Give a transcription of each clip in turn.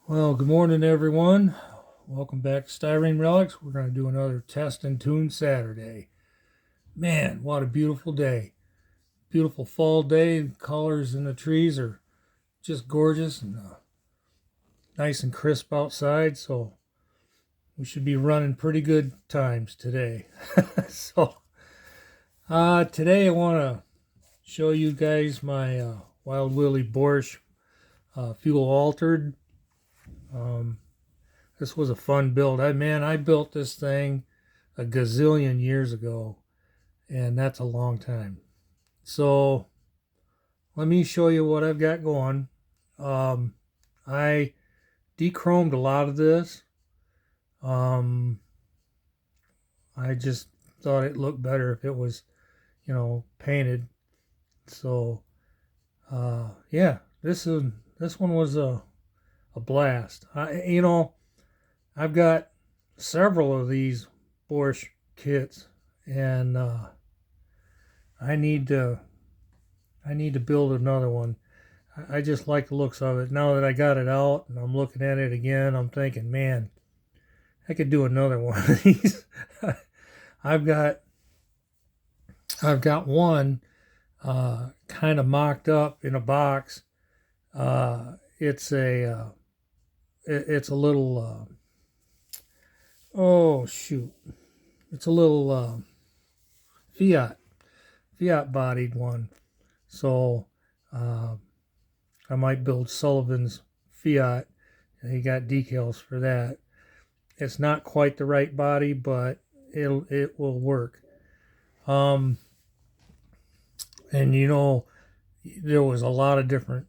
Well, good morning, everyone. Welcome back to Styrene Relics. We're going to do another test and tune Saturday. Man, what a beautiful day. Beautiful fall day. The colors in the trees are just gorgeous and nice and crisp outside. So we should be running pretty good times today. Today I want to show you guys my Wild Willie Borsh fuel altered. This was a fun build. I built this thing a gazillion years ago, and that's a long time. So let me show you what I've got going. I dechromed a lot of this. I just thought it looked better if it was, painted. So yeah, this one was a blast. I've got several of these Borsh kits, and I need to build another one. I just like the looks of it. Now that I got it out and I'm looking at it again, I'm thinking, man, I could do another one of these. I've got one kind of mocked up in a box. It's a little oh shoot, it's a little Fiat bodied one. So I might build Sullivan's Fiat. He got decals for that. It's not quite the right body, but it will work. And there was a lot of different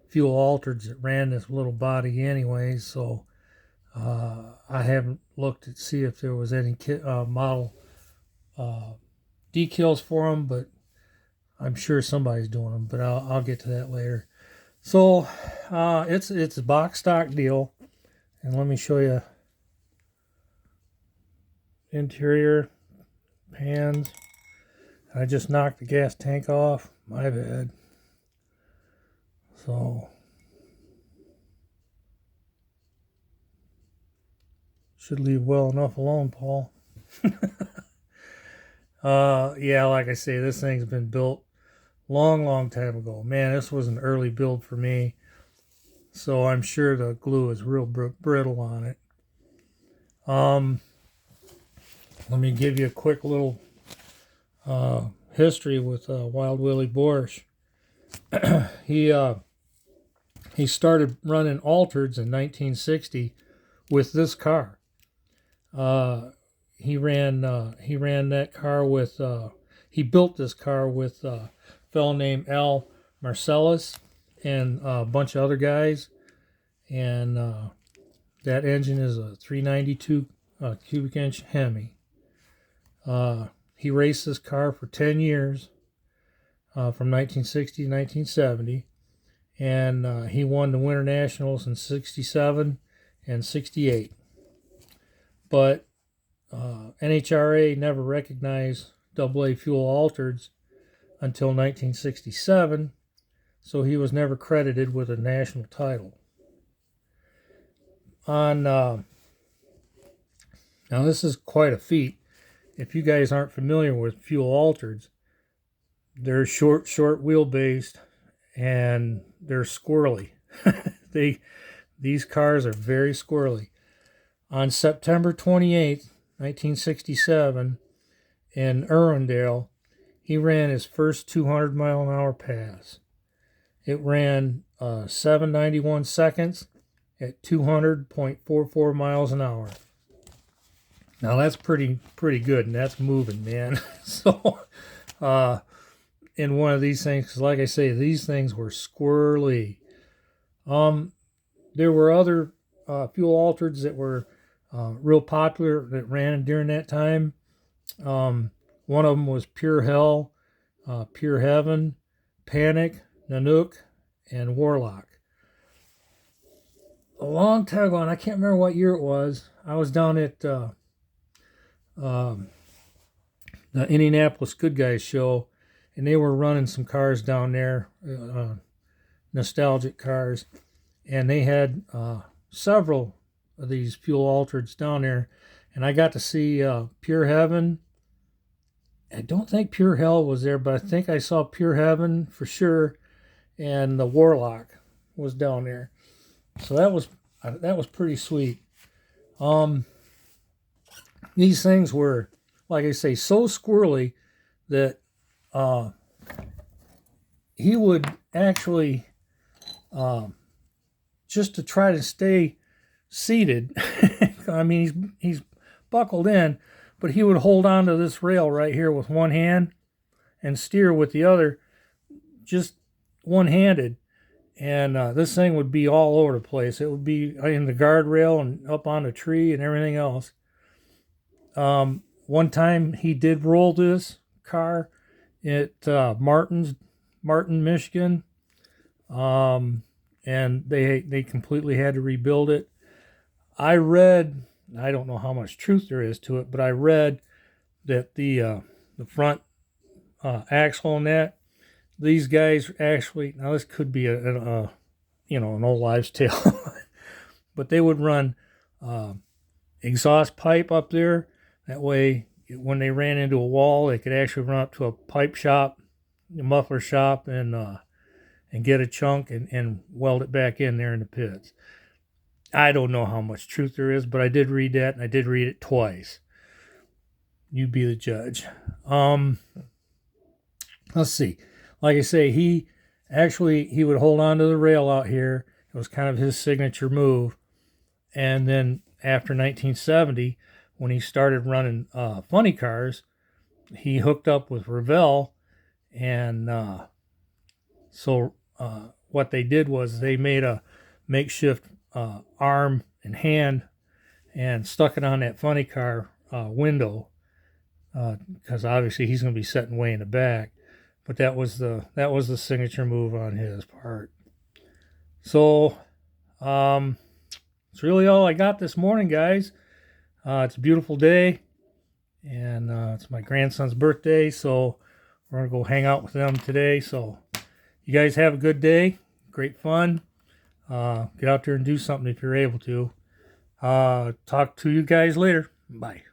fuel altereds that ran this little body anyway, so I haven't looked to see if there was any model decals for them, but I'm sure somebody's doing them, but I'll get to that later. So it's a box stock deal, and let me show you interior pans. I just knocked the gas tank off. My bad. So should leave well enough alone, Paul. Yeah, like I say, this thing's been built long time ago. Man, this was an early build for me, so I'm sure the glue is real brittle on it. Let me give you a quick little history with Wild Willie Borsh. He started running altereds in 1960 with this car. He ran that car with he built this car with a fellow named Al Marcellus and a bunch of other guys, and that engine is a 392 cubic inch Hemi. He raced this car for 10 years, from 1960 to 1970, and he won the Winter Nationals in 67 and 68. But NHRA never recognized AA fuel altereds until 1967, so he was never credited with a national title. Now this is quite a feat. If you guys aren't familiar with fuel altereds, they're short wheelbase, and they're squirrely. These cars are very squirrely. On September 28th, 1967, in Irwindale, he ran his first 200-mile-an-hour pass. It ran 791 seconds at 200.44 miles an hour. Now that's pretty good, and that's moving, man. So in one of these things, because like I say, these things were squirrely. There were other fuel altereds that were real popular that ran during that time. One of them was Pure Hell, Pure Heaven, Panic, Nanook, and Warlock. A long time ago, and I can't remember what year it was, I was down at the Indianapolis Good Guys show, and they were running some cars down there, nostalgic cars, and they had several of these fuel altereds down there, and I got to see Pure Heaven. I don't think Pure Hell was there, but I think I saw Pure Heaven for sure, and the Warlock was down there. So that was pretty sweet. These things were, like I say, so squirrely that he would actually, just to try to stay seated, I mean, he's buckled in, but he would hold on to this rail right here with one hand and steer with the other, just one-handed. And this thing would be all over the place. It would be in the guardrail and up on the tree and everything else. One time he did roll this car at Martin, Michigan, and they completely had to rebuild it. I read, I don't know how much truth there is to it, but I read that the front axle and that, these guys actually, now this could be an old wives' tale, but they would run exhaust pipe up there. That way, when they ran into a wall, they could actually run up to a pipe shop, a muffler shop, and get a chunk and weld it back in there in the pits. I don't know how much truth there is, but I did read that, and I did read it twice. You be the judge. Let's see. Like I say, he would hold on to the rail out here. It was kind of his signature move. And then after 1970, when he started running funny cars, he hooked up with Revell, and so what they did was they made a makeshift arm and hand and stuck it on that funny car window, because obviously he's going to be sitting way in the back. But that was the signature move on his part. So it's really all I got this morning, guys. It's a beautiful day, and it's my grandson's birthday, so we're going to go hang out with them today. So you guys have a good day. Great fun. Get out there and do something if you're able to. Talk to you guys later. Bye.